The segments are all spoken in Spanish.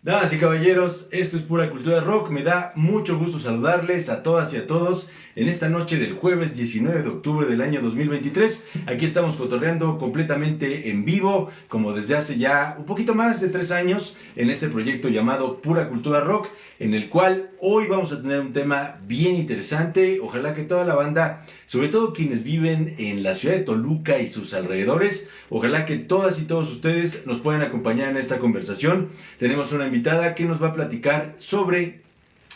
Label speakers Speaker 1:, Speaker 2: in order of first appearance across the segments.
Speaker 1: Damas y caballeros, esto es Pura Cultura Rock. Me da mucho gusto saludarles a todas y a todos en esta noche del jueves 19 de octubre del año 2023. Aquí estamos cotorreando completamente en vivo, como desde hace ya un poquito más de 3 años, en este proyecto llamado Pura Cultura Rock, en el cual hoy vamos a tener un tema bien interesante. Ojalá que toda la banda, sobre todo quienes viven en la ciudad de Toluca y sus alrededores, ojalá que todas y todos ustedes nos puedan acompañar en esta conversación. Tenemos una invitada que nos va a platicar sobre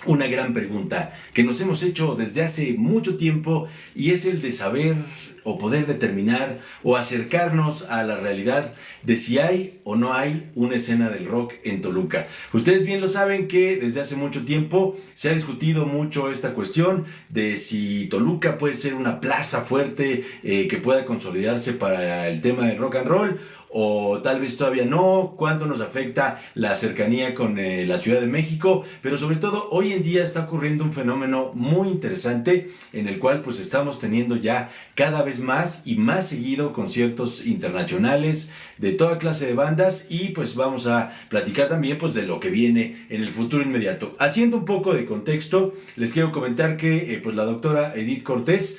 Speaker 1: una gran pregunta que nos hemos hecho desde hace mucho tiempo, y es el de saber o poder determinar o acercarnos a la realidad de si hay o no hay una escena del rock en Toluca. Ustedes bien lo saben que desde hace mucho tiempo se ha discutido mucho esta cuestión de si Toluca puede ser una plaza fuerte que pueda consolidarse para el tema del rock and roll, o tal vez todavía no, cuánto nos afecta la cercanía con la Ciudad de México, pero sobre todo hoy en día está ocurriendo un fenómeno muy interesante en el cual pues estamos teniendo ya cada vez más y más seguido conciertos internacionales de toda clase de bandas, y pues vamos a platicar también pues de lo que viene en el futuro inmediato. Haciendo un poco de contexto, les quiero comentar que pues la doctora Edith Cortés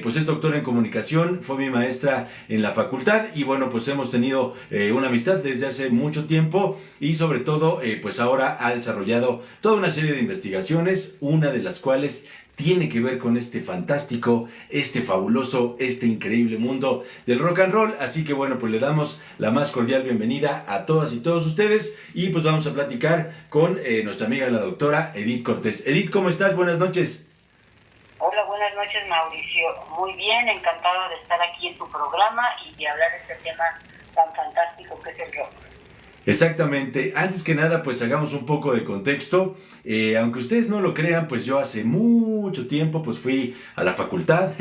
Speaker 1: pues es doctora en comunicación, fue mi maestra en la facultad, y bueno, pues hemos tenido una amistad desde hace mucho tiempo, y sobre todo pues ahora ha desarrollado toda una serie de investigaciones, una de las cuales tiene que ver con este fantástico, este fabuloso, este increíble mundo del rock and roll. Así que bueno, pues le damos la más cordial bienvenida a todas y todos ustedes, y pues vamos a platicar con nuestra amiga la doctora Edith Cortés. Edith, ¿cómo estás? Buenas noches.
Speaker 2: Hola, buenas noches, Mauricio. Muy bien, encantada de estar aquí en tu programa y de hablar de este tema tan fantástico que es el rock.
Speaker 1: Exactamente. Antes que nada, pues hagamos un poco de contexto. Aunque ustedes no lo crean, pues yo hace mucho tiempo pues fui a la facultad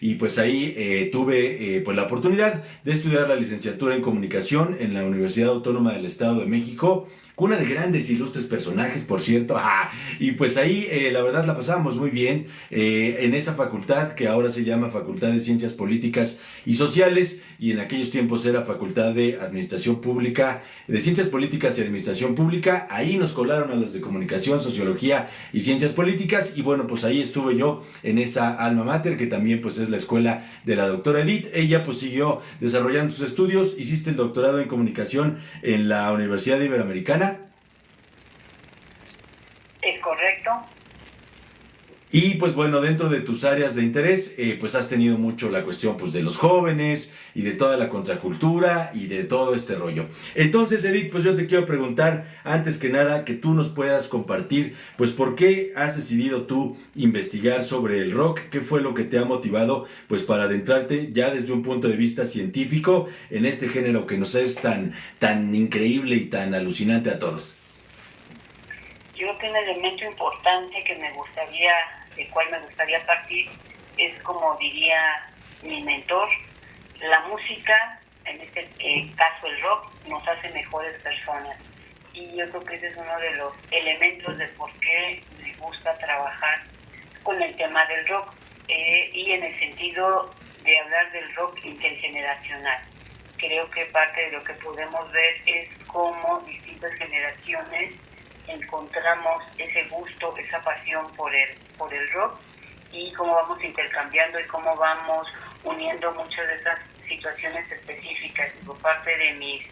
Speaker 1: y pues ahí tuve pues la oportunidad de estudiar la licenciatura en comunicación en la Universidad Autónoma del Estado de México, cuna de grandes e ilustres personajes, por cierto. Y pues ahí la verdad la pasábamos muy bien en esa facultad que ahora se llama Facultad de Ciencias Políticas y Sociales, y en aquellos tiempos era Facultad de Administración Pública, de Ciencias Políticas y Administración Pública. Ahí nos colaron a los de Comunicación, Sociología y Ciencias Políticas, y bueno, pues ahí estuve yo en esa alma mater que también pues es la escuela de la doctora Edith. Ella pues siguió desarrollando sus estudios. Hiciste el doctorado en Comunicación en la Universidad Iberoamericana.
Speaker 2: ¿Es correcto?
Speaker 1: Y pues bueno, dentro de tus áreas de interés, pues has tenido mucho la cuestión pues de los jóvenes y de toda la contracultura y de todo este rollo. Entonces, Edith, pues yo te quiero preguntar, antes que nada, que tú nos puedas compartir, pues por qué has decidido tú investigar sobre el rock, qué fue lo que te ha motivado pues para adentrarte ya desde un punto de vista científico en este género que nos es tan increíble y tan alucinante a todos.
Speaker 2: Yo creo que un elemento importante del cual me gustaría partir, es como diría mi mentor, la música, en este caso el rock, nos hace mejores personas. Y yo creo que ese es uno de los elementos de por qué me gusta trabajar con el tema del rock, y en el sentido de hablar del rock intergeneracional. Creo que parte de lo que podemos ver es cómo distintas generaciones encontramos ese gusto, esa pasión por el rock, y cómo vamos intercambiando y cómo vamos uniendo muchas de esas situaciones específicas. Por parte de mis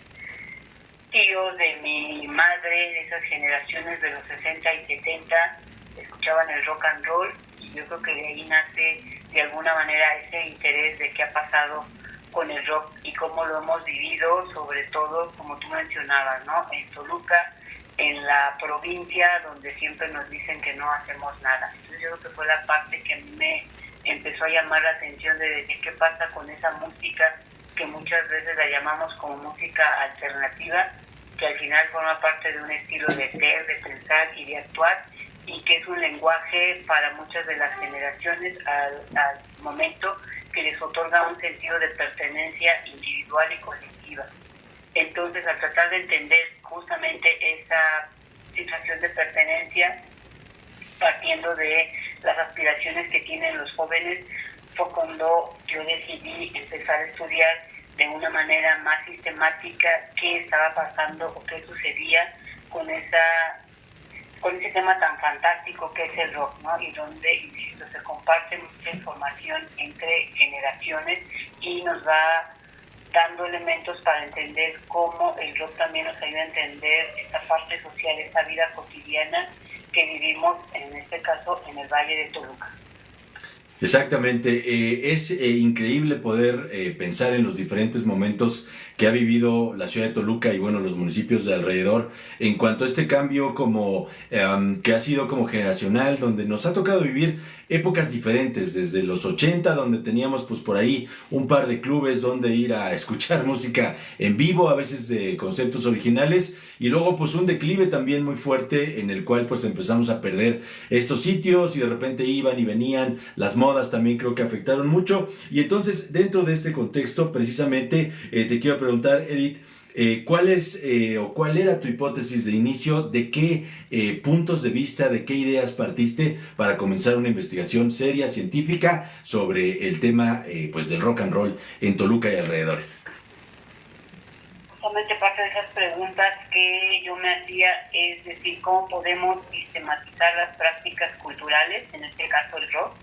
Speaker 2: tíos, de mi madre, de esas generaciones de los 60 y 70, escuchaban el rock and roll, y yo creo que de ahí nace de alguna manera ese interés de qué ha pasado con el rock y cómo lo hemos vivido, sobre todo, como tú mencionabas, ¿no? En Toluca, en la provincia, donde siempre nos dicen que no hacemos nada. Entonces yo creo que fue la parte que a mí me empezó a llamar la atención, de decir qué pasa con esa música que muchas veces la llamamos como música alternativa, que al final forma parte de un estilo de ser, de pensar y de actuar, y que es un lenguaje para muchas de las generaciones al momento, que les otorga un sentido de pertenencia individual y colectiva. Entonces, al tratar de entender justamente esa situación de pertenencia, partiendo de las aspiraciones que tienen los jóvenes, fue cuando yo decidí empezar a estudiar de una manera más sistemática qué estaba pasando o qué sucedía con ese tema tan fantástico que es el rock, ¿no? Y donde, insisto, se comparte mucha información entre generaciones y nos va dando elementos para entender cómo el rock también nos ayuda a entender esta parte social, esta vida cotidiana que vivimos, en este caso, en el Valle de Toluca.
Speaker 1: Exactamente, es increíble poder pensar en los diferentes momentos que ha vivido la ciudad de Toluca y bueno, los municipios de alrededor en cuanto a este cambio como que ha sido como generacional, donde nos ha tocado vivir épocas diferentes, desde los 80 donde teníamos pues por ahí un par de clubes donde ir a escuchar música en vivo, a veces de conceptos originales, y luego pues un declive también muy fuerte en el cual pues empezamos a perder estos sitios y de repente iban y venían, las modas también creo que afectaron mucho, y entonces dentro de este contexto precisamente te quiero preguntar, Edith, ¿cuál era tu hipótesis de inicio? ¿De qué puntos de vista, de qué ideas partiste para comenzar una investigación seria, científica, sobre el tema pues del rock and roll en Toluca y alrededores?
Speaker 2: Justamente parte de esas preguntas que yo me hacía es decir, cómo podemos sistematizar las prácticas culturales, en este caso el rock,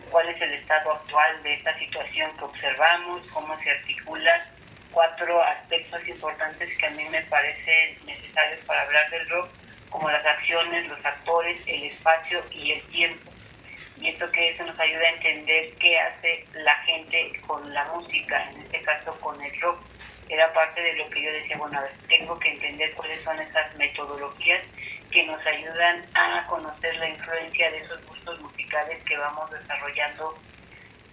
Speaker 2: cuál es el estado actual de esta situación que observamos, cómo se articulan 4 aspectos importantes que a mí me parecen necesarios para hablar del rock, como las acciones, los actores, el espacio y el tiempo. Y esto que eso nos ayuda a entender qué hace la gente con la música, en este caso con el rock. Era parte de lo que yo decía, bueno, a ver, tengo que entender cuáles son esas metodologías que nos ayudan a conocer la influencia de esos gustos musicales que vamos desarrollando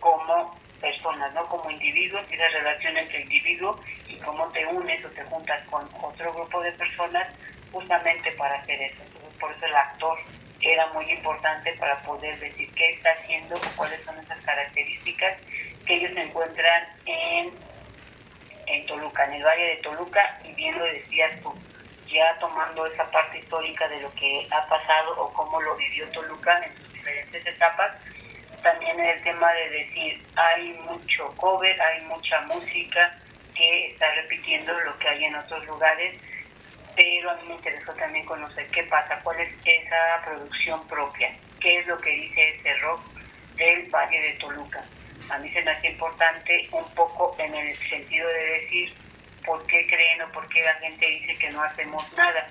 Speaker 2: como personas, ¿no? Como individuos, y la relación entre individuo y cómo te unes o te juntas con otro grupo de personas justamente para hacer eso. Entonces, por eso el actor era muy importante para poder decir qué está haciendo o cuáles son esas características que ellos encuentran en Toluca, en el Valle de Toluca, y bien lo decías tú, ya tomando esa parte histórica de lo que ha pasado o cómo lo vivió Toluca en sus diferentes etapas. También el tema de decir, hay mucho cover, hay mucha música que está repitiendo lo que hay en otros lugares, pero a mí me interesó también conocer qué pasa, cuál es esa producción propia, qué es lo que dice ese rock del Valle de Toluca. A mí se me hace importante un poco en el sentido de decir por qué creen o por qué la gente dice que no hacemos nada.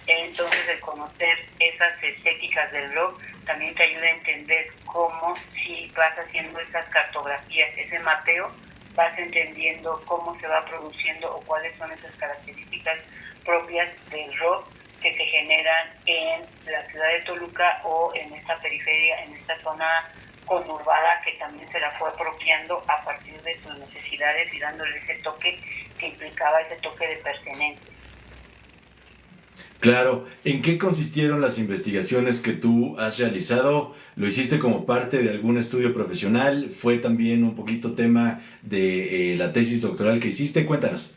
Speaker 2: Entonces, el conocer esas estéticas del rock también te ayuda a entender cómo, si vas haciendo esas cartografías, ese mapeo, vas entendiendo cómo se va produciendo o cuáles son esas características propias del rock que se generan en la ciudad de Toluca o en esta periferia, en esta zona conurbada que también se la fue apropiando a partir de sus necesidades y dándole ese toque que implicaba ese toque de pertenencia.
Speaker 1: Claro, ¿en qué consistieron las investigaciones que tú has realizado? ¿Lo hiciste como parte de algún estudio profesional? ¿Fue también un poquito tema de la tesis doctoral que hiciste? Cuéntanos.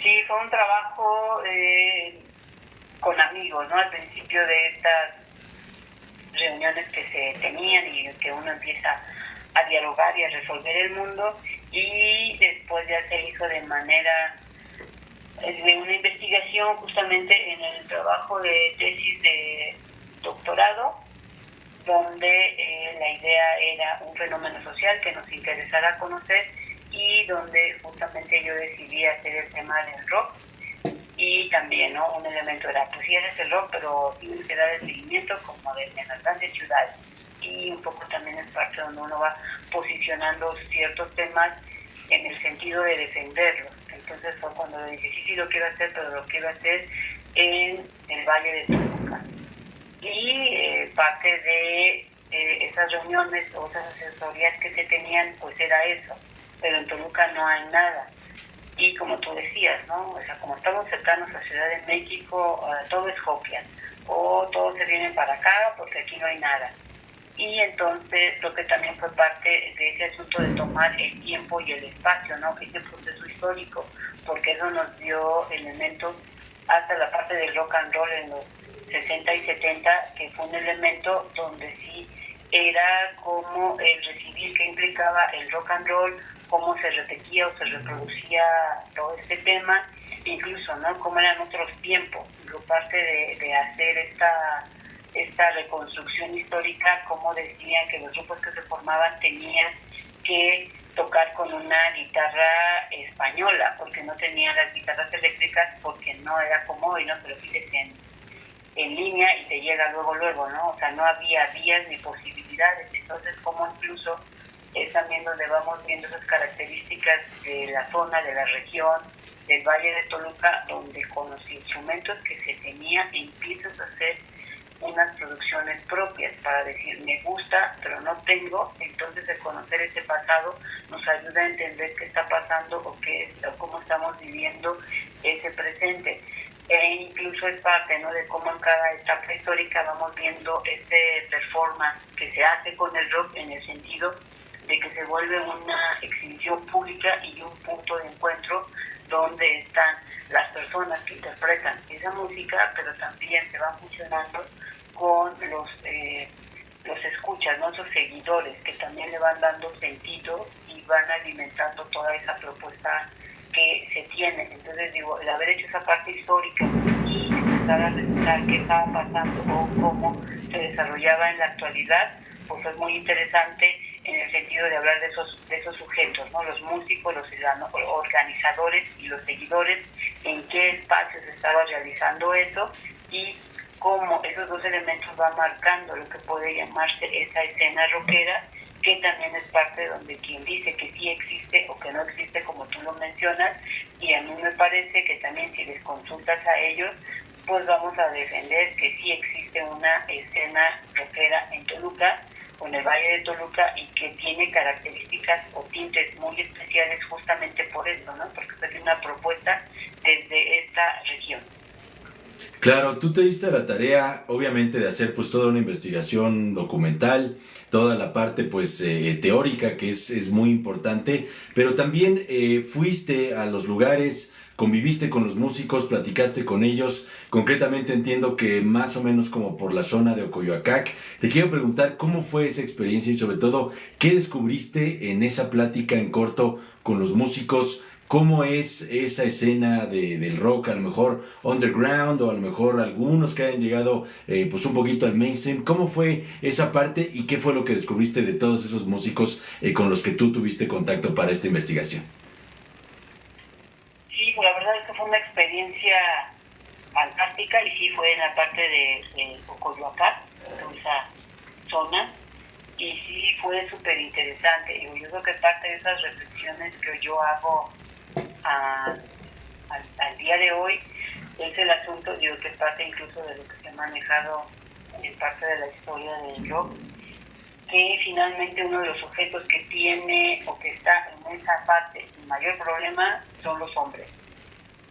Speaker 2: Sí, fue un trabajo con amigos, ¿no? Al principio de estas reuniones que se tenían y que uno empieza a dialogar y a resolver el mundo, y después ya se hizo de manera de una investigación justamente en el trabajo de tesis de doctorado, donde la idea era un fenómeno social que nos interesara conocer y donde justamente yo decidí hacer el tema del rock. Y también, ¿no? Un elemento era, pues sí, eres el rock, pero tienes que dar el seguimiento como en las grandes ciudades. Y un poco también es parte donde uno va posicionando ciertos temas en el sentido de defenderlos. Entonces fue cuando le dije, sí, lo quiero hacer, pero lo quiero hacer en el Valle de Toluca. Y parte de esas reuniones o esas asesorías que se tenían, pues era eso. Pero en Toluca no hay nada. Y como tú decías, ¿no? O sea, como estamos cercanos a Ciudad de México, todo es Hopian, o todos se vienen para acá porque aquí no hay nada. Y entonces lo que también fue parte de ese asunto de tomar el tiempo y el espacio, ¿no? Ese proceso histórico, porque eso nos dio elementos hasta la parte del rock and roll en los 60 y 70, que fue un elemento donde sí era como el recibir que implicaba el rock and roll, cómo se repetía o se reproducía todo este tema, incluso, ¿no? Cómo eran otros tiempos, digo, parte de hacer esta reconstrucción histórica, como decían que los grupos que se formaban tenían que tocar con una guitarra española, porque no tenían las guitarras eléctricas, porque no era como hoy, ¿no? Te lo pides en línea y te llega luego, ¿no? O sea, no había vías ni posibilidades. Entonces, como incluso es también donde vamos viendo esas características de la zona, de la región, del Valle de Toluca, donde con los instrumentos que se tenía empiezas a hacer unas producciones propias para decir, me gusta, pero no tengo. Entonces, el conocer ese pasado nos ayuda a entender qué está pasando o cómo estamos viviendo ese presente. E incluso es parte, ¿no?, de cómo en cada etapa histórica vamos viendo este performance que se hace con el rock, en el sentido de que se vuelve una exhibición pública y un punto de encuentro donde están las personas que interpretan esa música, pero también se van fusionando con los escuchas, ¿no?, esos seguidores que también le van dando sentido y van alimentando toda esa propuesta que se tiene. Entonces, digo, el haber hecho esa parte histórica y empezar a revisar qué estaba pasando o cómo se desarrollaba en la actualidad, pues es muy interesante en el sentido de hablar de esos sujetos, ¿no? Los músicos, los organizadores y los seguidores, en qué espacios se estaba realizando eso y cómo esos dos elementos van marcando lo que puede llamarse esa escena rockera, que también es parte de donde quien dice que sí existe o que no existe, como tú lo mencionas, y a mí me parece que también si les consultas a ellos, pues vamos a defender que sí existe una escena rockera en Toluca, o en el Valle de Toluca, y que tiene características o tintes muy especiales justamente por eso, ¿no? Porque es una propuesta desde esta región.
Speaker 1: Claro, tú te diste la tarea, obviamente, de hacer pues toda una investigación documental, toda la parte pues teórica que es muy importante, pero también fuiste a los lugares, conviviste con los músicos, platicaste con ellos, concretamente entiendo que más o menos como por la zona de Ocoyoacac. Te quiero preguntar cómo fue esa experiencia y sobre todo qué descubriste en esa plática en corto con los músicos. ¿Cómo es esa escena del rock, a lo mejor underground o a lo mejor algunos que hayan llegado pues un poquito al mainstream? ¿Cómo fue esa parte y qué fue lo que descubriste de todos esos músicos con los que tú tuviste contacto para esta investigación?
Speaker 2: Sí, pues la verdad es que fue una experiencia fantástica y sí fue en la parte de Ocoyoacac, en esa zona, y sí fue súper interesante. Yo creo que parte de esas reflexiones que yo hago al día de hoy es el asunto, digo, que es parte incluso de lo que se ha manejado en parte de la historia del rock, que finalmente uno de los sujetos que tiene o que está en esa parte el mayor problema son los hombres.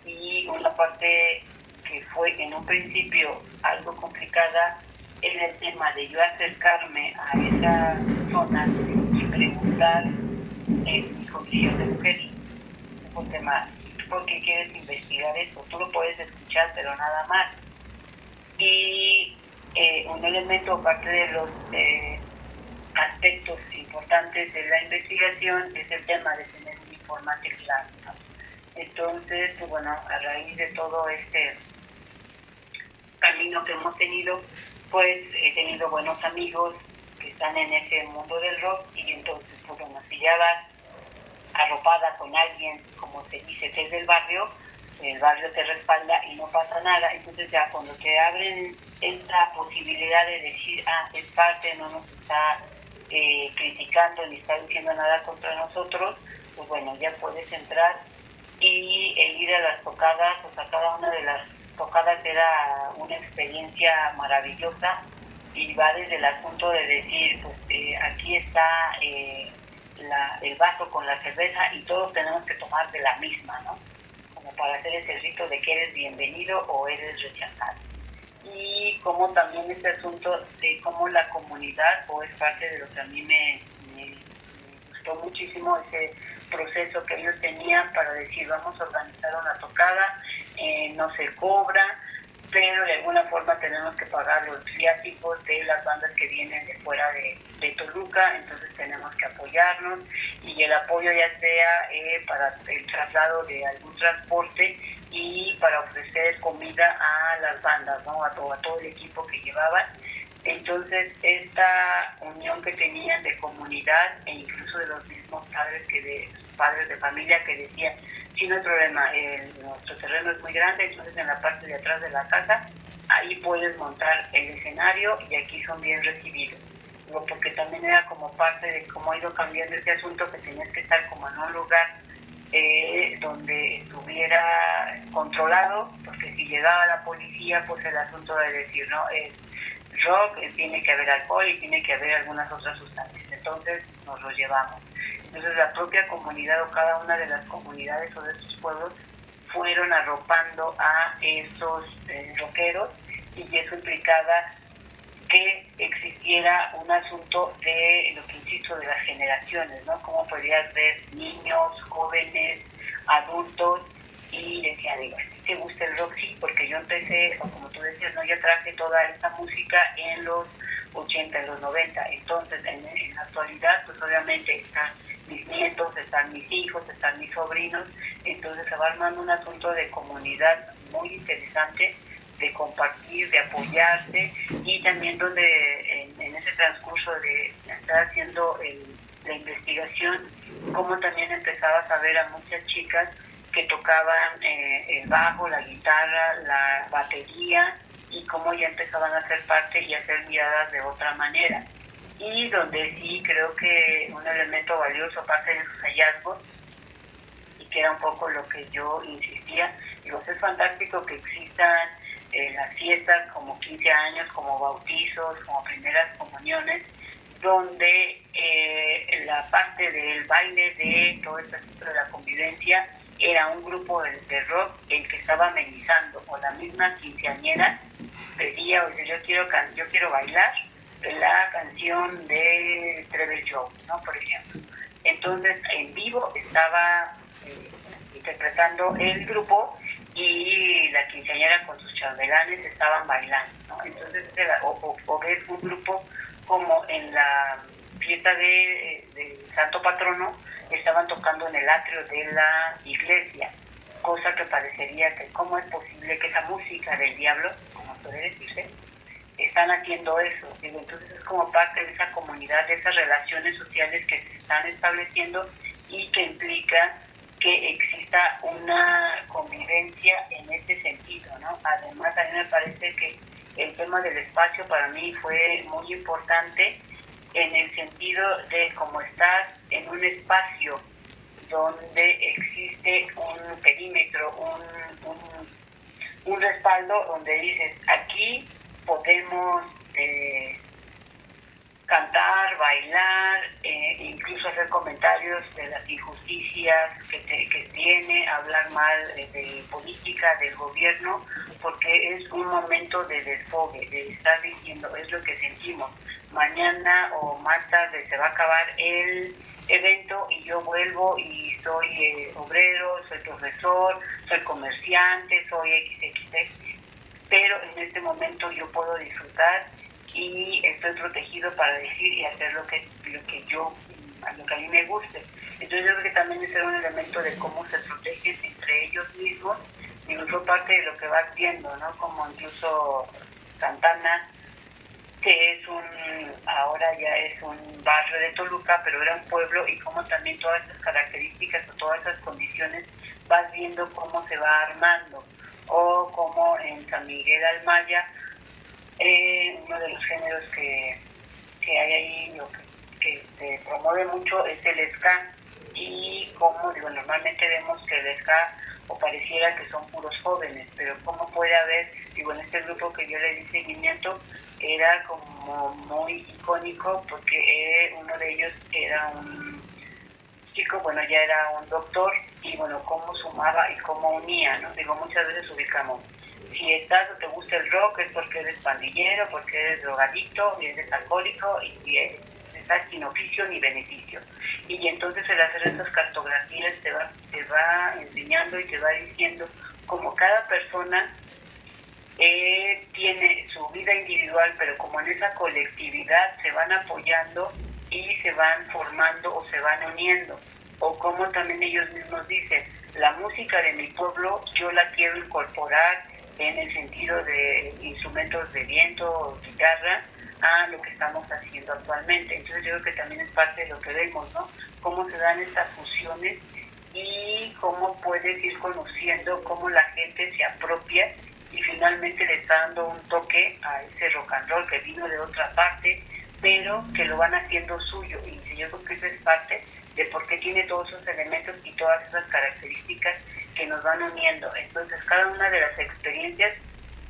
Speaker 2: Y una parte que fue en un principio algo complicada era el tema de yo acercarme a esa zona y preguntar en mi condición de mujer, un tema, ¿por qué quieres investigar eso? Tú lo puedes escuchar, pero nada más. Y un elemento, aparte de los aspectos importantes de la investigación, es el tema de tener un informante claro, ¿no? Entonces, pues bueno, a raíz de todo este camino que hemos tenido, pues he tenido buenos amigos que están en ese mundo del rock, y entonces, pues bueno, si ya vas arropada con alguien, como se dice, que es del barrio, el barrio te respalda y no pasa nada. Entonces ya cuando te abren esta posibilidad de decir, es parte, no nos está criticando ni está diciendo nada contra nosotros, pues bueno, ya puedes entrar. Y el ir a las tocadas, o sea, cada una de las tocadas era una experiencia maravillosa, y va desde el asunto de decir, pues aquí está el vaso con la cerveza y todos tenemos que tomar de la misma, ¿no? Como para hacer ese rito de que eres bienvenido o eres rechazado. Y como también este asunto de cómo la comunidad, o es parte de lo que a mí me gustó muchísimo, ese proceso que ellos tenían para decir, vamos a organizar una tocada, no se cobra, pero de alguna forma tenemos que pagar los viáticos de las bandas que vienen de fuera de Toluca, entonces tenemos que apoyarnos, y el apoyo ya sea para el traslado de algún transporte y para ofrecer comida a las bandas, ¿no? a todo el equipo que llevaban. Entonces esta unión que tenían de comunidad e incluso de los mismos padres de familia que decían, sí, no hay problema, nuestro terreno es muy grande, entonces en la parte de atrás de la casa, ahí puedes montar el escenario y aquí son bien recibidos. Porque también era como parte de cómo ha ido cambiando este asunto, que tenías que estar como en un lugar donde estuviera controlado, porque si llegaba la policía, pues el asunto de decir, no, rock, tiene que haber alcohol y tiene que haber algunas otras sustancias, entonces nos lo llevamos. Entonces la propia comunidad o cada una de las comunidades o de estos pueblos fueron arropando a estos rockeros, y eso implicaba que existiera un asunto de, lo que insisto, de las generaciones, ¿no? Cómo podías ver niños, jóvenes, adultos, y decían, digo, ¿te gusta el rock? Sí, porque yo empecé, o como tú decías, no, yo traje toda esta música en los 80, en los 90, entonces en la actualidad, pues obviamente están mis nietos, están mis hijos, están mis sobrinos, entonces se va armando un asunto de comunidad muy interesante, de compartir, de apoyarse, y también donde en ese transcurso de estar haciendo la investigación, como también empezabas a ver a muchas chicas que tocaban el bajo, la guitarra, la batería, y cómo ya empezaban a ser parte y a ser miradas de otra manera. Y donde sí creo que un elemento valioso, aparte de sus hallazgos, y que era un poco lo que yo insistía, digo, es fantástico que existan las fiestas como 15 años, como bautizos, como primeras comuniones, donde la parte del baile, de todo este asunto de la convivencia, era un grupo de rock el que estaba amenizando, o la misma quinceañera pedía, o sea, yo quiero bailar la canción de Trevor Jones, ¿no? Por ejemplo. Entonces, en vivo estaba interpretando el grupo, y la quinceañera con sus chambelanes estaban bailando, ¿no? Entonces, o ver un grupo como en la fiesta de Santo Patrono, estaban tocando en el atrio de la iglesia, cosa que parecería que cómo es posible que esa música del diablo, como suele decirse, están haciendo eso. Digo, entonces es como parte de esa comunidad, de esas relaciones sociales que se están estableciendo y que implica que exista una convivencia en este sentido, ¿no? Además, a mí me parece que el tema del espacio para mí fue muy importante, en el sentido de cómo estás en un espacio donde existe un perímetro, un respaldo, donde dices, aquí podemos cantar, bailar, incluso hacer comentarios de las injusticias que tiene, hablar mal de política, del gobierno, porque es un momento de desfogue, de estar diciendo, es lo que sentimos. Mañana o más tarde se va a acabar el evento y yo vuelvo y soy obrero, soy profesor, soy comerciante, soy XXX, pero en este momento yo puedo disfrutar y estoy protegido para decir y hacer lo que a mí me guste. Entonces yo creo que también ese era un elemento de cómo se protegen entre ellos mismos, y fue parte de lo que vas viendo, ¿no? Como incluso Santana, que ahora ya es un barrio de Toluca, pero era un pueblo, y como también todas esas características o todas esas condiciones vas viendo cómo se va armando, o como en San Miguel Almaya, uno de los géneros que hay ahí, lo que se promueve mucho es el ska, y como digo, normalmente vemos que el ska, o pareciera que son puros jóvenes, pero cómo puede haber, digo, en este grupo que yo le di seguimiento, era como muy icónico, porque uno de ellos era un chico, bueno, ya era un doctor, y bueno, cómo sumaba y cómo unía, ¿no? Digo, muchas veces ubicamos, si estás o te gusta el rock es porque eres pandillero, porque eres drogadicto, y eres alcohólico, y estás sin oficio ni beneficio. Y entonces el hacer estas cartografías te va enseñando y te va diciendo como cada persona tiene su vida individual, pero como en esa colectividad se van apoyando y se van formando o se van uniendo. O como también ellos mismos dicen, la música de mi pueblo yo la quiero incorporar en el sentido de instrumentos de viento o guitarra a lo que estamos haciendo actualmente. Entonces yo creo que también es parte de lo que vemos, ¿no? Cómo se dan estas fusiones y cómo puedes ir conociendo cómo la gente se apropia y finalmente le está dando un toque a ese rock and roll que vino de otra parte, pero que lo van haciendo suyo. Y yo creo que eso es parte de por qué tiene todos esos elementos y todas esas características que nos van uniendo. Entonces cada una de las experiencias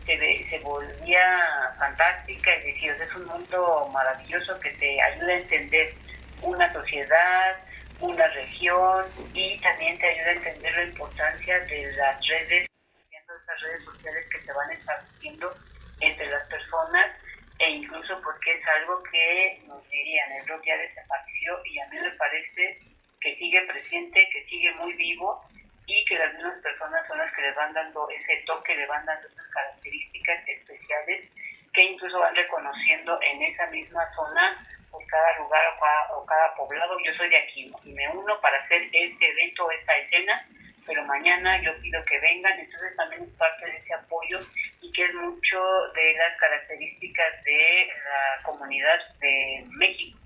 Speaker 2: se volvía fantástica, es decir, es un mundo maravilloso que te ayuda a entender una sociedad, una región, y también te ayuda a entender la importancia de las redes, esas redes sociales que se van estableciendo entre las personas, e incluso porque es algo que nos dirían, el rock ya desapareció, y a mí me parece que sigue presente, que sigue muy vivo, y que las mismas personas son las que le van dando ese toque, le van dando esas características especiales que incluso van reconociendo en esa misma zona, pues cada lugar o cada poblado. Yo soy de aquí, ¿no? Y me uno para hacer este evento, esta escena, pero mañana yo pido que vengan. Entonces también es parte de ese apoyo, y que es mucho de las características de la comunidad de México.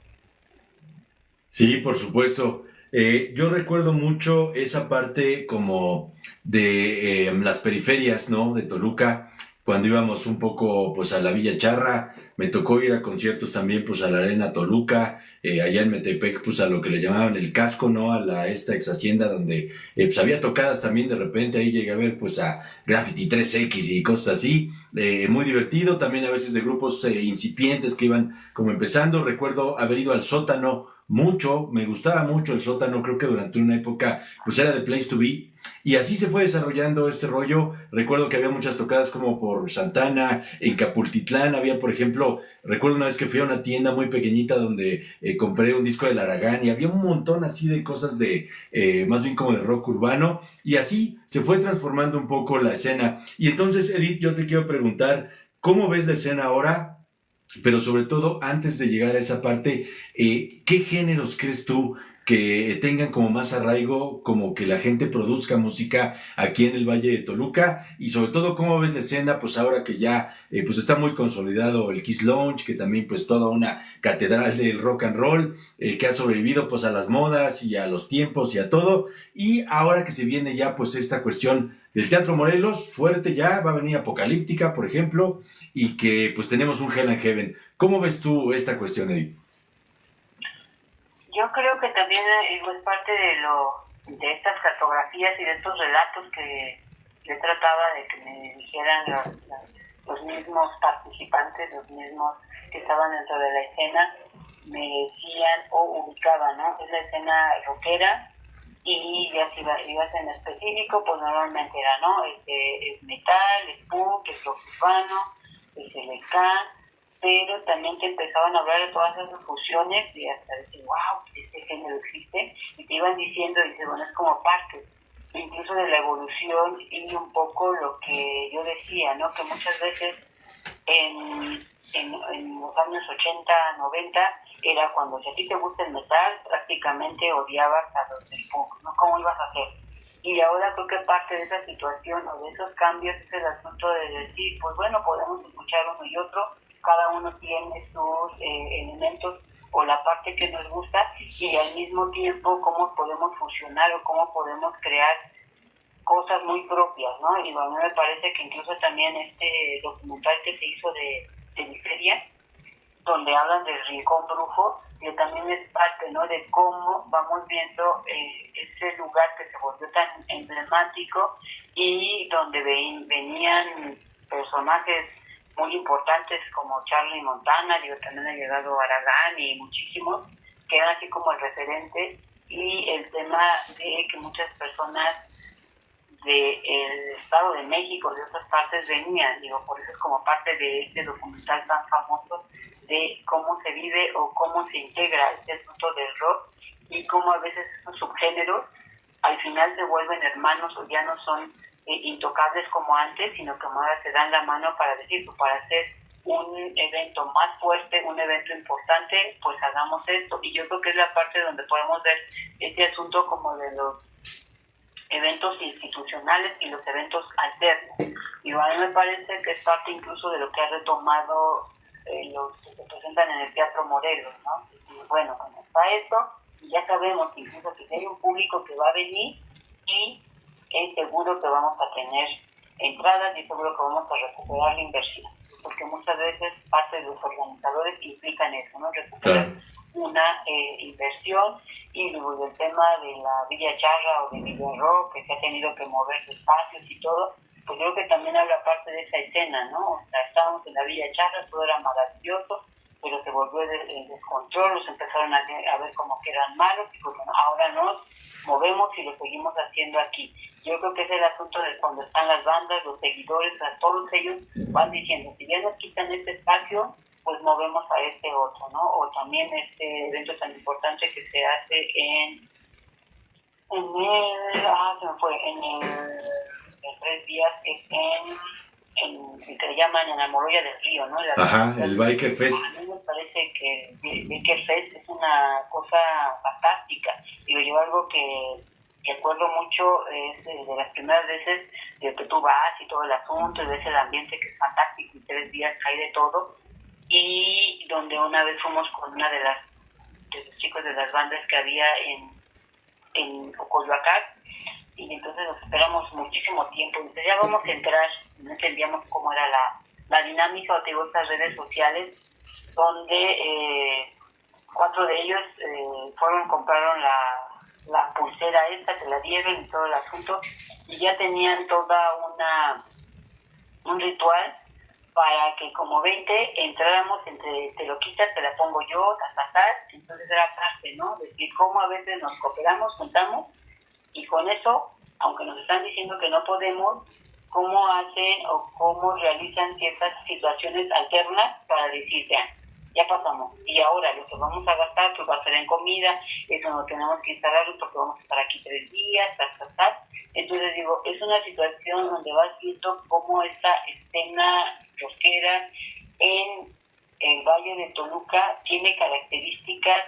Speaker 1: Sí, por supuesto. Yo recuerdo mucho esa parte como de las periferias, ¿no? De Toluca, cuando íbamos un poco pues a la Villa Charra, me tocó ir a conciertos también pues a la Arena Toluca, allá en Metepec pues a lo que le llamaban el casco, ¿no? A esta ex hacienda donde pues había tocadas también de repente, ahí llegué a ver pues a Graffiti 3X y cosas así, muy divertido, también a veces de grupos incipientes que iban como empezando. Recuerdo haber ido al sótano mucho, me gustaba mucho el sótano, creo que durante una época pues era the place to be, y así se fue desarrollando este rollo. Recuerdo que había muchas tocadas como por Santana, en Capultitlán había, por ejemplo, recuerdo una vez que fui a una tienda muy pequeñita donde compré un disco del Aragán, y había un montón así de cosas de, más bien como de rock urbano, y así se fue transformando un poco la escena. Y entonces, Edith, yo te quiero preguntar, ¿cómo ves la escena ahora? Pero sobre todo, antes de llegar a esa parte, ¿qué géneros crees tú que tengan como más arraigo, como que la gente produzca música aquí en el Valle de Toluca? Y sobre todo, ¿cómo ves la escena? Pues ahora que ya pues está muy consolidado el Kiss Lounge, que también pues toda una catedral del rock and roll, que ha sobrevivido pues a las modas y a los tiempos y a todo. Y ahora que se viene ya pues esta cuestión del Teatro Morelos, fuerte ya, va a venir Apocalíptica, por ejemplo, y que pues tenemos un Hell and Heaven. ¿Cómo ves tú esta cuestión, Edith?
Speaker 2: Yo creo que también es parte de estas cartografías y de estos relatos que yo trataba de que me dijeran los mismos participantes, los mismos que estaban dentro de la escena, me decían o ubicaban, ¿no? Es la escena rockera, y ya si ibas en específico, pues normalmente era, ¿no? Es metal, es punk, es rock urbano, es LK, pero también te empezaban a hablar de todas esas fusiones y hasta decir, wow, este género existe, y te iban diciendo, y dices, bueno, es como parte incluso de la evolución, y un poco lo que yo decía, ¿no? Que muchas veces en los años 80, 90, era cuando si a ti te gusta el metal, prácticamente odiabas a los del punk, ¿no? ¿Cómo ibas a hacer? Y ahora creo que parte de esa situación o de esos cambios es el asunto de decir, pues bueno, podemos escuchar uno y otro, cada uno tiene sus elementos o la parte que nos gusta, y al mismo tiempo cómo podemos fusionar o cómo podemos crear cosas muy propias, ¿no? Y a mí me parece que incluso también este documental que se hizo de Miseria, donde hablan del Rincón Brujo, que también es parte, ¿no? De cómo vamos viendo ese lugar que se volvió tan emblemático, y donde venían personajes muy importantes como Charlie Montana, digo, también ha llegado Aragán y muchísimos, que eran así como el referente, y el tema de que muchas personas del Estado de México, de otras partes venían, digo, por eso es como parte de este documental tan famoso de cómo se vive o cómo se integra este asunto del rock, y cómo a veces estos subgéneros al final se vuelven hermanos o ya no son intocables como antes, sino que ahora se dan la mano para decir, pues, para hacer un evento más fuerte, un evento importante, pues hagamos esto. Y yo creo que es la parte donde podemos ver este asunto como de los eventos institucionales y los eventos alternos. Y a mí me parece que es parte incluso de lo que ha retomado los que se presentan en el Teatro Morelos, ¿no? Y bueno, como está esto, y ya sabemos incluso que hay un público que va a venir y es seguro que vamos a tener entradas y seguro que vamos a recuperar la inversión, porque muchas veces parte de los organizadores implican eso, ¿no? Recuperar una inversión, y luego el tema de la Villa Charra o de Villa Rock, que se ha tenido que mover de espacios y todo, pues creo que también habla parte de esa escena, ¿no? O sea, estábamos en la Villa Charra, todo era maravilloso, pero se volvió el descontrol, los empezaron a ver como que eran malos, y pues bueno, ahora nos movemos y lo seguimos haciendo aquí. Yo creo que es el asunto de cuando están las bandas, los seguidores, o sea, todos ellos van diciendo, si ya nos quitan este espacio, pues movemos a este otro, ¿no? O también este evento tan importante que se hace en el 3 días, es en el que le llaman en la Morolla del Río, ¿no?
Speaker 1: El Biker Fest.
Speaker 2: A mí me parece que el Biker Fest es una cosa fantástica. Digo, yo algo que acuerdo mucho es de las primeras veces de que tú vas y todo el asunto y ves el ambiente que es fantástico, y 3 días hay de todo, y donde una vez fuimos con una de los chicos de las bandas que había en Coyoacán, y entonces nos esperamos muchísimo tiempo. Entonces ya vamos a entrar, no entendíamos cómo era la dinámica, o te digo, estas redes sociales, donde 4 de ellos compraron la pulsera esta, te la dieron y todo el asunto, y ya tenían toda un ritual para que como 20 entráramos entre te lo quitas, te la pongo yo, entonces era parte, ¿no? Es decir, cómo a veces nos cooperamos, juntamos, y con eso, aunque nos están diciendo que no podemos, cómo hacen o cómo realizan ciertas situaciones alternas para decir, ya pasamos, y ahora lo que vamos a gastar pues va a ser en comida, eso no tenemos que instalarlo porque vamos a estar aquí 3 días, Entonces digo, es una situación donde vas viendo cómo esta escena rockera en el Valle de Toluca tiene características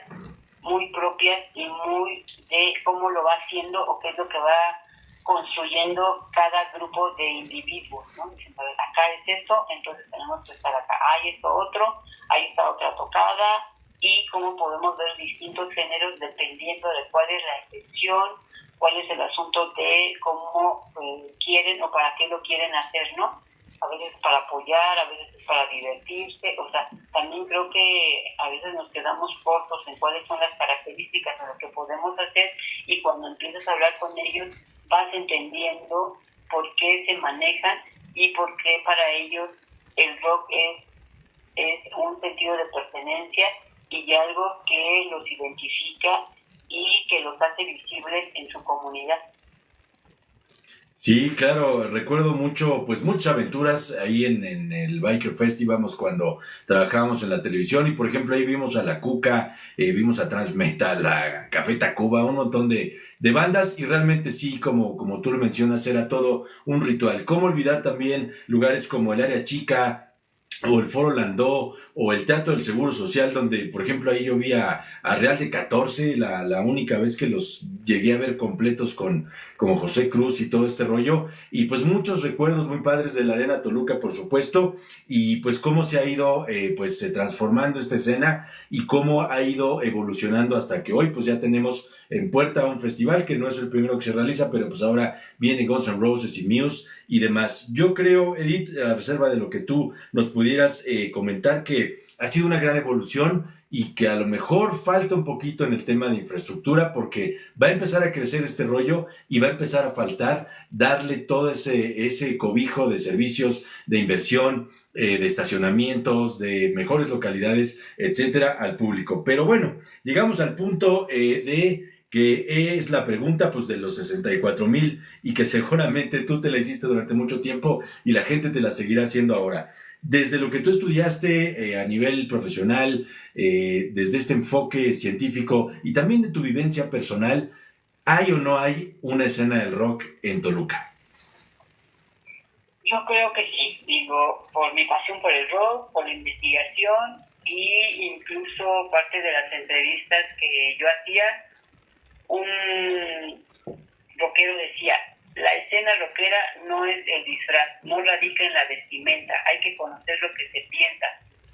Speaker 2: muy propias y muy de cómo lo va haciendo o qué es lo que va construyendo cada grupo de individuos, ¿no? Diciendo, acá es esto, entonces tenemos que estar acá, hay esto otro, ahí está otra tocada, y cómo podemos ver distintos géneros dependiendo de cuál es la intención, cuál es el asunto de cómo quieren o para qué lo quieren hacer, ¿no? A veces para apoyar, a veces para divertirse, o sea, también creo que a veces nos quedamos cortos en cuáles son las características de lo que podemos hacer, y cuando empiezas a hablar con ellos vas entendiendo por qué se manejan y por qué para ellos el rock es un sentido de pertenencia y algo que los identifica y que los hace visibles en su comunidad.
Speaker 1: Sí, claro, recuerdo mucho, pues muchas aventuras ahí en el Biker Fest. Íbamos cuando trabajábamos en la televisión, y por ejemplo ahí vimos a La Cuca, vimos a Transmetal, a Café Tacuba, un montón de bandas, y realmente sí, como tú lo mencionas, era todo un ritual. ¿Cómo olvidar también lugares como el Área Chica, o el Foro Landó, o el Teatro del Seguro Social, donde, por ejemplo, ahí yo vi a Real de 14, la única vez que los llegué a ver completos como José Cruz y todo este rollo, y pues muchos recuerdos muy padres de la Arena Toluca, por supuesto, y pues cómo se ha ido transformando esta escena, y cómo ha ido evolucionando hasta que hoy pues ya tenemos en puerta un festival que no es el primero que se realiza, pero pues ahora viene Guns N' Roses y Muse y demás. Yo creo, Edith, a reserva de lo que tú nos pudieras comentar, que ha sido una gran evolución y que a lo mejor falta un poquito en el tema de infraestructura, porque va a empezar a crecer este rollo y va a empezar a faltar darle todo ese cobijo de servicios, de inversión, de estacionamientos, de mejores localidades, etcétera, al público. Pero bueno, llegamos al punto de que es la pregunta pues de los 64,000, y que seguramente tú te la hiciste durante mucho tiempo y la gente te la seguirá haciendo ahora. Desde lo que tú estudiaste a nivel profesional, desde este enfoque científico y también de tu vivencia personal, ¿hay o no hay una escena del rock en Toluca?
Speaker 2: Yo creo que sí, digo, por mi pasión por el rock, por la investigación y incluso parte de las entrevistas que yo hacía, un rockero decía, la escena rockera no es el disfraz, no radica en la vestimenta, hay que conocer lo que se piensa,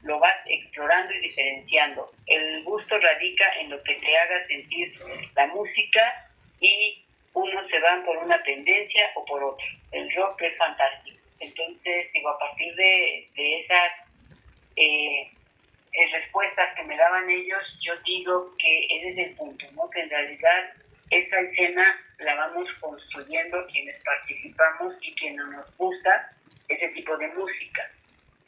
Speaker 2: lo vas explorando y diferenciando. El gusto radica en lo que te haga sentir la música y unos se van por una tendencia o por otra. El rock es fantástico. Entonces, digo, a partir de esas respuestas que me daban ellos, yo digo que ese es el punto, ¿no? Que en realidad esa escena la vamos construyendo quienes participamos y quienes nos gusta ese tipo de música.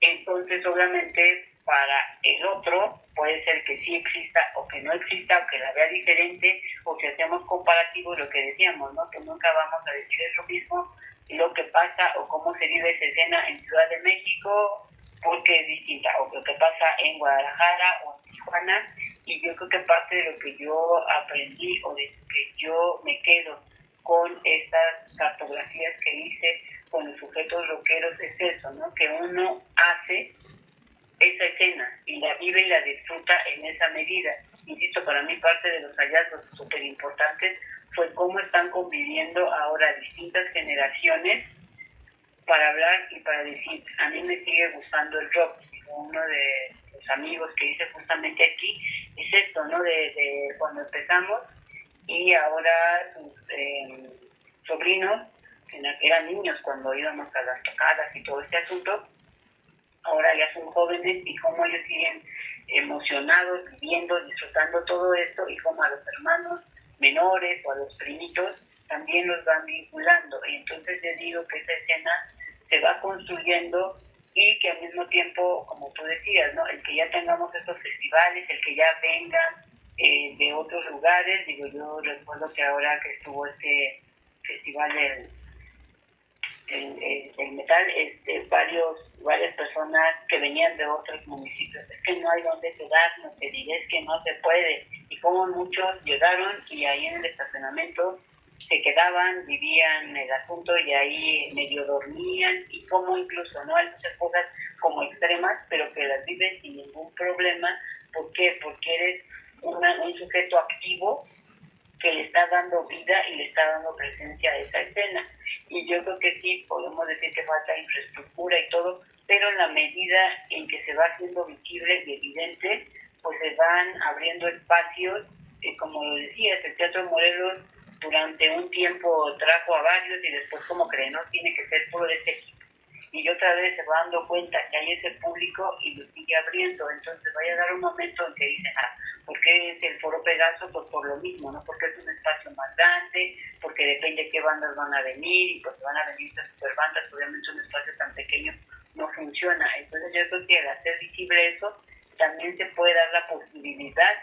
Speaker 2: Entonces, obviamente, para el otro puede ser que sí exista o que no exista, o que la vea diferente, o que hacemos comparativos, lo que decíamos, ¿no? Que nunca vamos a decir eso mismo, lo que pasa o cómo se vive esa escena en Ciudad de México, porque es distinta, o lo que pasa en Guadalajara o en Tijuana. Y yo creo que parte de lo que yo aprendí o de que yo me quedo con estas cartografías que hice con los sujetos rockeros es eso, ¿no? Que uno hace esa escena y la vive y la disfruta en esa medida. Insisto, para mí parte de los hallazgos súper importantes fue cómo están conviviendo ahora distintas generaciones para hablar y para decir, a mí me sigue gustando el rock. Uno de los amigos que hice justamente aquí es esto, ¿no? De cuando empezamos y ahora sus sobrinos, que eran niños cuando íbamos a las tocadas y todo este asunto, ahora ya son jóvenes y cómo ellos siguen emocionados, viviendo, disfrutando todo esto y cómo a los hermanos menores o a los primitos también los van vinculando. Y entonces yo digo que esa escena se va construyendo y que al mismo tiempo, como tú decías, ¿no? El que ya tengamos estos festivales, el que ya vengan de otros lugares, digo, yo recuerdo que ahora que estuvo este festival el metal, varias personas que venían de otros municipios, es que no hay dónde quedarnos, te diré, es que no se puede, y como muchos llegaron y ahí en el estacionamiento se quedaban, vivían el asunto y ahí medio dormían, y como incluso, ¿no? Hay muchas cosas como extremas, pero que las vives sin ningún problema. ¿Por qué? Porque eres un sujeto activo que le está dando vida y le está dando presencia a esa escena. Y yo creo que sí, podemos decir que falta infraestructura y todo, pero en la medida en que se va haciendo visible y evidente, pues se van abriendo espacios, como lo decías, el Teatro Morelos durante un tiempo trajo a varios y después como creen, no tiene que ser todo ese equipo. Y otra vez se va dando cuenta que hay ese público y lo sigue abriendo. Entonces va a llegar un momento en que dicen, ¿por qué es el Foro Pegaso? Pues por lo mismo, ¿no? Porque es un espacio más grande, porque depende de qué bandas van a venir, y pues van a venir las superbandas, obviamente un espacio tan pequeño no funciona. Entonces yo creo que al hacer visible eso, también se puede dar la posibilidad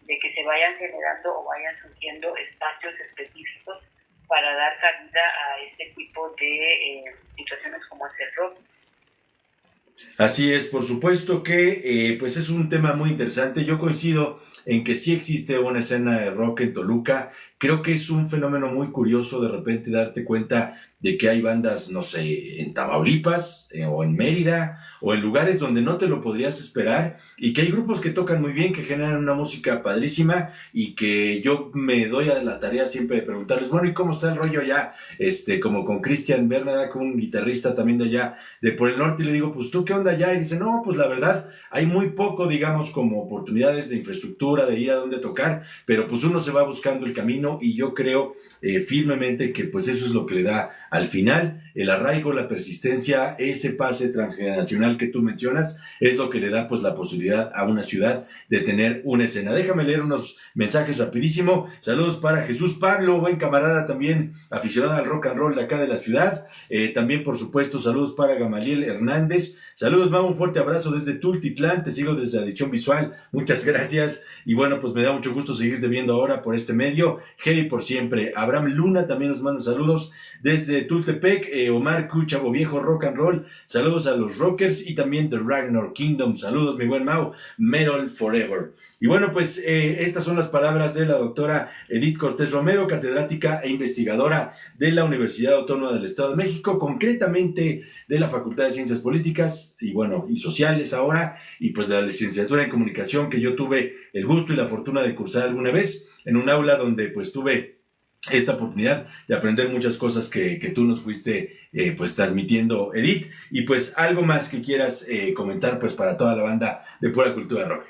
Speaker 2: de que se vayan generando o vayan surgiendo espacios específicos para dar cabida a este tipo de situaciones como es el rock.
Speaker 1: Así es, por supuesto que pues es un tema muy interesante. Yo coincido en que sí existe una escena de rock en Toluca. Creo que es un fenómeno muy curioso de repente darte cuenta de que hay bandas, no sé, en Tamaulipas o en Mérida o en lugares donde no te lo podrías esperar, y que hay grupos que tocan muy bien, que generan una música padrísima, y que yo me doy a la tarea siempre de preguntarles, bueno, ¿y cómo está el rollo allá? Como con Cristian Bernada, con un guitarrista también de allá, de por el norte, y le digo, pues ¿tú qué onda allá? Y dice, no, pues la verdad, hay muy poco, digamos, como oportunidades de infraestructura, de ir a donde tocar, pero pues uno se va buscando el camino, y yo creo firmemente que pues eso es lo que le da al final el arraigo, la persistencia, ese pase transgeneracional que tú mencionas, es lo que le da pues la posibilidad a una ciudad de tener una escena. Déjame leer unos mensajes rapidísimo. Saludos para Jesús Pablo, buen camarada también, aficionado al rock and roll de acá de la ciudad. También, por supuesto, saludos para Gamaliel Hernández. Saludos, Mau, un fuerte abrazo desde Tultitlán, te sigo desde Adición Visual, muchas gracias. Y bueno, pues me da mucho gusto seguirte viendo ahora por este medio. Hey por siempre. Abraham Luna también nos manda saludos desde Tultepec. Omar Q, Chavo Viejo, Rock and Roll. Saludos a los Rockers y también The Ragnar Kingdom. Saludos, mi buen Mau. Metal Forever. Y bueno, pues estas son las palabras de la doctora Edith Cortés Romero, catedrática e investigadora de la Universidad Autónoma del Estado de México, concretamente de la Facultad de Ciencias Políticas y bueno, y Sociales ahora, y pues de la licenciatura en Comunicación que yo tuve el gusto y la fortuna de cursar alguna vez en un aula donde pues tuve esta oportunidad de aprender muchas cosas que tú nos fuiste pues transmitiendo, Edith, y pues algo más que quieras comentar pues para toda la banda de Pura Cultura Rock.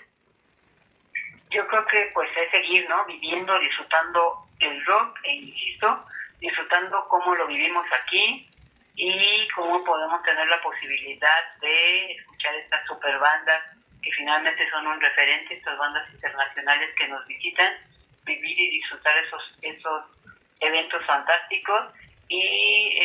Speaker 2: Yo creo que pues es seguir, ¿no? Viviendo, disfrutando el rock, e insisto, disfrutando cómo lo vivimos aquí y cómo podemos tener la posibilidad de escuchar estas super bandas que finalmente son un referente, estas bandas internacionales que nos visitan, vivir y disfrutar esos eventos fantásticos y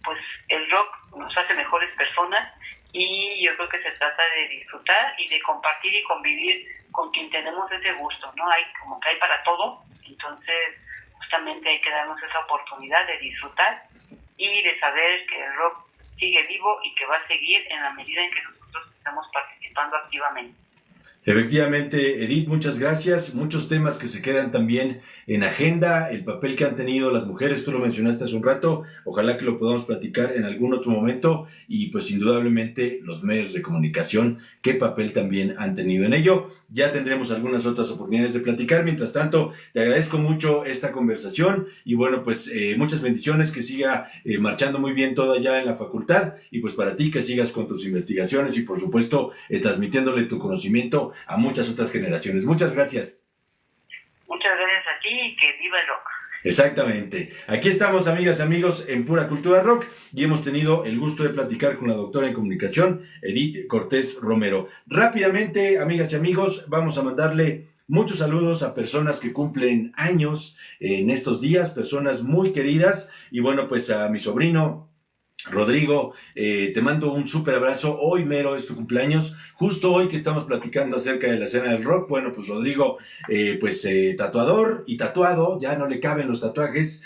Speaker 2: pues el rock nos hace mejores personas y yo creo que se trata de disfrutar y de compartir y convivir con quien tenemos ese gusto, ¿no? Hay como que hay para todo, entonces justamente hay que darnos esa oportunidad de disfrutar y de saber que el rock sigue vivo y que va a seguir en la medida en que nosotros estamos participando activamente.
Speaker 1: Efectivamente, Edith, muchas gracias. Muchos temas que se quedan también en agenda, el papel que han tenido las mujeres, tú lo mencionaste hace un rato, ojalá que lo podamos platicar en algún otro momento y pues indudablemente los medios de comunicación, qué papel también han tenido en ello. Ya tendremos algunas otras oportunidades de platicar. Mientras tanto, te agradezco mucho esta conversación y bueno, pues muchas bendiciones, que siga marchando muy bien todo allá en la facultad y pues para ti que sigas con tus investigaciones y por supuesto transmitiéndole tu conocimiento a muchas otras generaciones. Muchas gracias.
Speaker 2: Muchas gracias a ti y que viva el rock.
Speaker 1: Exactamente. Aquí estamos, amigas y amigos, en Pura Cultura Rock y hemos tenido el gusto de platicar con la doctora en comunicación, Edith Cortés Romero. Rápidamente, amigas y amigos, vamos a mandarle muchos saludos a personas que cumplen años en estos días, personas muy queridas y bueno, pues a mi sobrino Rodrigo, te mando un súper abrazo. Hoy mero es tu cumpleaños, justo hoy que estamos platicando acerca de la escena del rock. Bueno, pues Rodrigo, tatuador y tatuado, ya no le caben los tatuajes,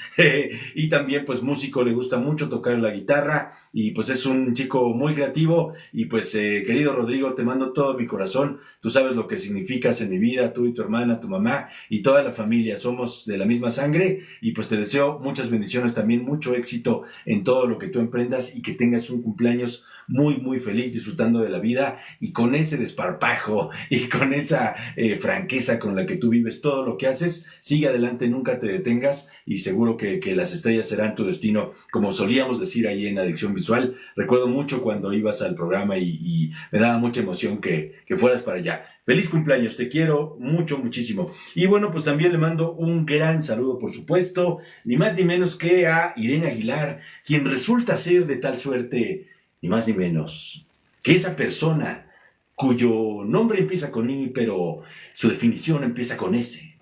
Speaker 1: y también pues músico, le gusta mucho tocar la guitarra y pues es un chico muy creativo y pues querido Rodrigo, te mando todo mi corazón. Tú sabes lo que significas en mi vida, tú y tu hermana, tu mamá y toda la familia, somos de la misma sangre y pues te deseo muchas bendiciones también, mucho éxito en todo lo que tú emprendas y que tengas un cumpleaños muy, muy feliz, disfrutando de la vida y con ese desparpajo y con esa franqueza con la que tú vives todo lo que haces. Sigue adelante, nunca te detengas y seguro que las estrellas serán tu destino, como solíamos decir ahí en Adicción Visual. Recuerdo mucho cuando ibas al programa y me daba mucha emoción que fueras para allá. Feliz cumpleaños, te quiero mucho, muchísimo. Y bueno, pues también le mando un gran saludo, por supuesto, ni más ni menos que a Irene Aguilar, quien resulta ser de tal suerte, ni más ni menos, que esa persona cuyo nombre empieza con I, pero su definición empieza con S.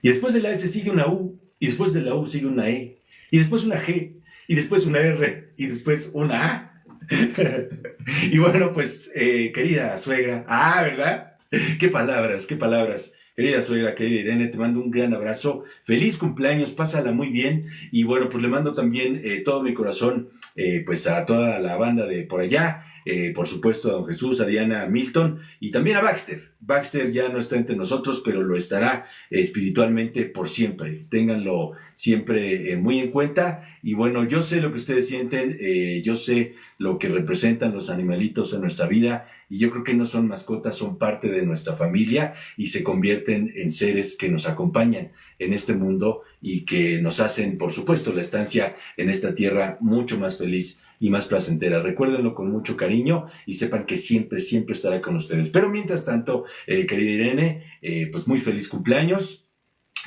Speaker 1: Y después de la S sigue una U, y después de la U sigue una E, y después una G, y después una R, y después una A. Y bueno, pues, querida suegra, ¿verdad? Qué palabras, qué palabras. Querida suegra, querida Irene, te mando un gran abrazo. Feliz cumpleaños, pásala muy bien. Y bueno, pues le mando también todo mi corazón pues a toda la banda de por allá. Por supuesto a don Jesús, a Diana, a Milton y también a Baxter. Baxter ya no está entre nosotros, pero lo estará espiritualmente por siempre. Ténganlo siempre muy en cuenta. Y bueno, yo sé lo que ustedes sienten, yo sé lo que representan los animalitos en nuestra vida y yo creo que no son mascotas, son parte de nuestra familia y se convierten en seres que nos acompañan en este mundo y que nos hacen, por supuesto, la estancia en esta tierra mucho más feliz y más placentera. Recuérdenlo con mucho cariño y sepan que siempre, siempre estará con ustedes. Pero mientras tanto, querida Irene, pues muy feliz cumpleaños.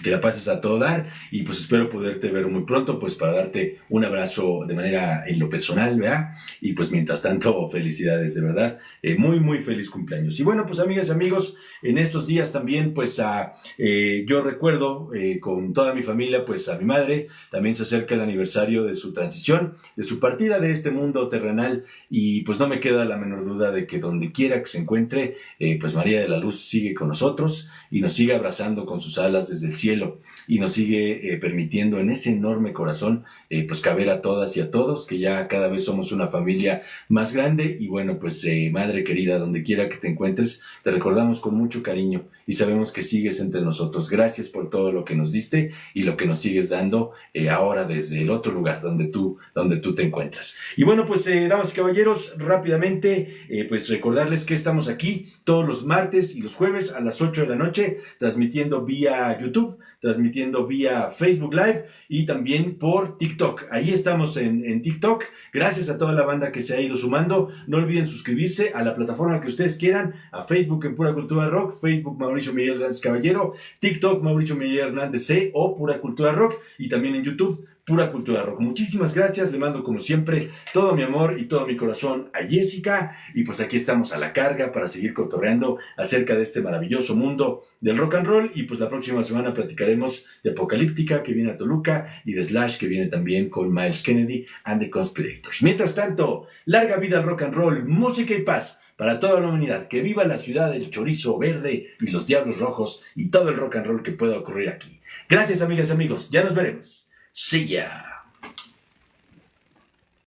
Speaker 1: que la pases a todo dar y pues espero poderte ver muy pronto pues para darte un abrazo de manera en lo personal, ¿verdad? Y pues mientras tanto felicidades de verdad, muy muy feliz cumpleaños. Y bueno pues amigas y amigos, en estos días también pues yo recuerdo con toda mi familia pues a mi madre, también se acerca el aniversario de su transición, de su partida de este mundo terrenal y pues no me queda la menor duda de que donde quiera que se encuentre pues María de la Luz sigue con nosotros y nos sigue abrazando con sus alas desde el cielo y nos sigue permitiendo en ese enorme corazón pues caber a todas y a todos, que ya cada vez somos una familia más grande y bueno pues madre querida, donde quiera que te encuentres, te recordamos con mucho cariño y sabemos que sigues entre nosotros. Gracias por todo lo que nos diste y lo que nos sigues dando ahora desde el otro lugar donde tú te encuentras. Y bueno pues damas y caballeros, rápidamente pues recordarles que estamos aquí todos los martes y los jueves a las 8 de la noche, transmitiendo vía YouTube, transmitiendo vía Facebook Live y también por TikTok. Ahí estamos en TikTok. Gracias a toda la banda que se ha ido sumando. No olviden suscribirse a la plataforma que ustedes quieran, a Facebook en Pura Cultura Rock, Facebook Mauricio Miguel Hernández Caballero, TikTok Mauricio Miguel Hernández C o Pura Cultura Rock y también en YouTube Pura Cultura Rock. Muchísimas gracias, le mando como siempre todo mi amor y todo mi corazón a Jessica y pues aquí estamos a la carga para seguir cotorreando acerca de este maravilloso mundo del rock and roll y pues la próxima semana platicaremos de Apocalíptica que viene a Toluca y de Slash que viene también con Miles Kennedy and the Conspirators. Mientras tanto, larga vida al rock and roll, música y paz para toda la humanidad. Que viva la ciudad del chorizo verde y los diablos rojos y todo el rock and roll que pueda ocurrir aquí. Gracias amigas y amigos, ya nos veremos. See ya.